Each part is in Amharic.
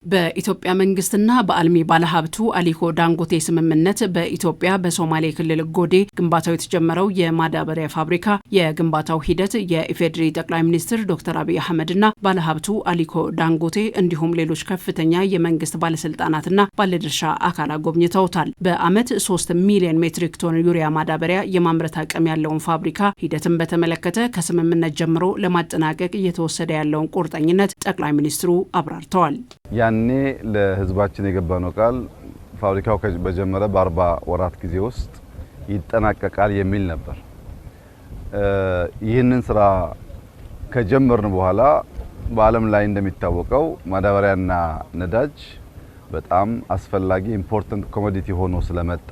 በኢትዮጵያ መንግስትና በአልሚ ባለሀብቱ አሊኮ ዳንጎቴ ስምምነት በኢትዮጵያ በሶማሌ ክልል ጎዴ ግንባታው የተጀመረው የማዳበሪያ ፋብሪካ የግንባታው ሂደት የኢፌዴሪ ጠቅላይ ሚኒስትር ዶክተር አብይ አህመድና ባለሀብቱ አሊኮ ዳንጎቴ እንዲሁም ሌሎች ከፍተኛ የመንግስት ባለስልጣናትና ባለድርሻ አካላት ጎብኝተውታል። በአመት 3 ሚሊዮን ሜትሪክ ቶን ዩሪያ ማዳበሪያ የማምረት አቅም ያለውን ፋብሪካ ሂደትን በተመለከተ ከስምምነት ጀምሮ ለማጠናቀቅ እየተወሰደ ያለውን ቁርጠኝነት ጠቅላይ ሚኒስትሩ አብራርተዋል። ያኔ ለህዝባችን የገባነው ቃል ፋብሪካው በጀመረ በ40 ወራት ጊዜ ውስጥ ይጠናቀቃል የሚል ነበር። ይህንን ስራ ከጀመርን በኋላ በዓለም ላይ እንደሚታወቀው ማዳበሪያና ነዳጅ በጣም አስፈላጊ ኢምፖርታንት ኮሞዲቲ ሆኖ ስለመጣ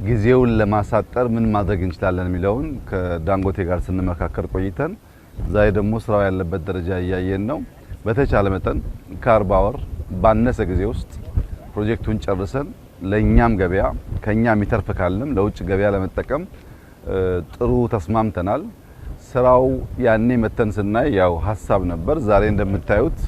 ጊዜውን ለማሳጠር ምን ማድረግ እንችላለን የሚለውን ከዳንጎቴ ጋር ስንመካከር ቆይተን ዛሬ ደግሞ ስራው ያለበት ደረጃ እያየን ነው። በተቻለ መጠን ከ40 ወር ባነሰ ጊዜ ውስጥ ፕሮጀክቱን ጨርሰን ለኛም ገበያ ከኛ የሚተርፍ ካለም ለውጭ ገበያ ለመጠቀም ጥሩ ተስማምተናል። ስራው ያኔ መተን ስናይ ያው ሐሳብ ነበር። ዛሬ እንደምታዩት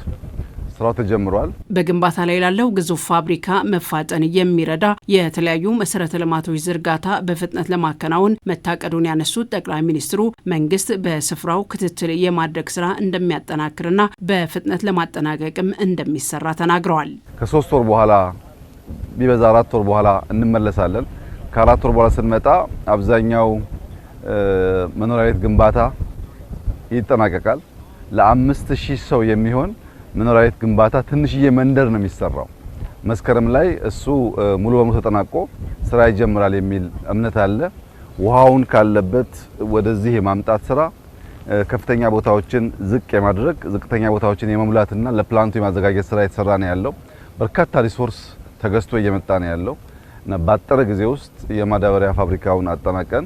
ስራው ተጀምሯል። በግንባታ ላይ ያለው ግዙፍ ፋብሪካ መፋጠን የሚረዳ የተለያዩ መሰረተ ልማቶች ዝርጋታ በፍጥነት ለማከናወን መታቀዱን ያነሱት ጠቅላይ ሚኒስትሩ መንግስት በስፍራው ክትትል የማድረግ ስራ እንደሚያጠናክርና በፍጥነት ለማጠናቀቅም እንደሚሰራ ተናግረዋል። ከ3 ወር በኋላ ቢበዛ 4 ወር በኋላ እንመለሳለን። ከ4 ወር በኋላ ስንመጣ አብዛኛው መኖሪያ ቤት ግንባታ ይጠናቀቃል። ለ5000 ሰው የሚሆን መኖሪያ ቤት ግንባታ ትንሽዬ መንደር ነው የሚሰራው። መስከረም ላይ እሱ ሙሉ በሙሉ ተጠናቆ ስራ ይጀምራል የሚል እምነት አለ። ውሃውን ካለበት ወደዚህ የማምጣት ስራ ከፍተኛ ቦታዎችን ዝቅ የማድረግ ዝቅተኛ ቦታዎችን የመሙላትና ለፕላንቱ የማዘጋጀት ስራ የተሰራ ነው ያለው። በርካታ ሪሶርስ ተገዝቶ እየመጣ ነው ያለው እና ባጠረ ጊዜ ውስጥ የማዳበሪያ ፋብሪካውን አጠናቀን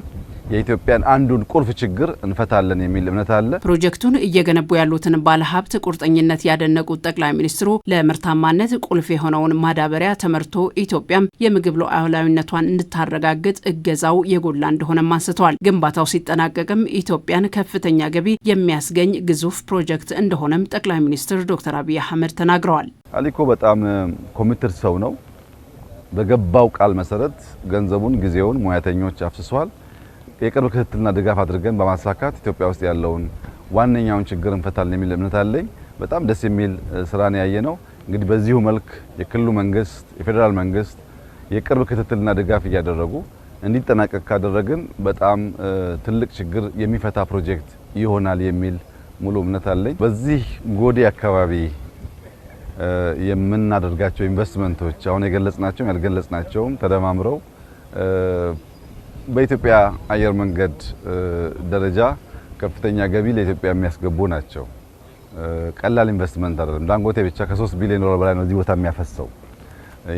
የኢትዮጵያን አንዱን ቁልፍ ችግር እንፈታለን የሚል እምነት አለ። ፕሮጀክቱን እየገነቡ ያሉትን ባለሀብት ቁርጠኝነት ያደነቁት ጠቅላይ ሚኒስትሩ ለምርታማነት ቁልፍ የሆነውን ማዳበሪያ ተመርቶ ኢትዮጵያም የምግብ ሉዓላዊነቷን እንድታረጋግጥ እገዛው የጎላ እንደሆነም አንስተዋል። ግንባታው ሲጠናቀቅም ኢትዮጵያን ከፍተኛ ገቢ የሚያስገኝ ግዙፍ ፕሮጀክት እንደሆነም ጠቅላይ ሚኒስትር ዶክተር አብይ አህመድ ተናግረዋል። አሊኮ በጣም ኮሚትድ ሰው ነው። በገባው ቃል መሰረት ገንዘቡን፣ ጊዜውን፣ ሙያተኞች አፍስሷል። የቅርብ ክትትልና ድጋፍ አድርገን በማሳካት ኢትዮጵያ ውስጥ ያለውን ዋነኛውን ችግር እንፈታለን የሚል እምነት አለኝ። በጣም ደስ የሚል ስራን ያየነው እንግዲህ በዚሁ መልክ የክልሉ መንግስት፣ የፌዴራል መንግስት የቅርብ ክትትልና ድጋፍ እያደረጉ እንዲጠናቀቅ ካደረግን በጣም ትልቅ ችግር የሚፈታ ፕሮጀክት ይሆናል የሚል ሙሉ እምነት አለኝ። በዚህ ጎዴ አካባቢ የምናደርጋቸው ኢንቨስትመንቶች አሁን የገለጽናቸውም ያልገለጽናቸውም ተደማምረው በኢትዮጵያ አየር መንገድ ደረጃ ከፍተኛ ገቢ ለኢትዮጵያ የሚያስገቡ ናቸው። ቀላል ኢንቨስትመንት አይደለም። ዳንጎቴ ብቻ ከ3 ቢሊዮን ዶላር በላይ ነው እዚህ ቦታ የሚያፈሰው።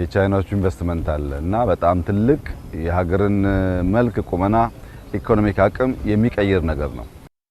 የቻይናዎቹ ኢንቨስትመንት አለ እና በጣም ትልቅ የሀገርን መልክ፣ ቁመና፣ ኢኮኖሚክ አቅም የሚቀይር ነገር ነው።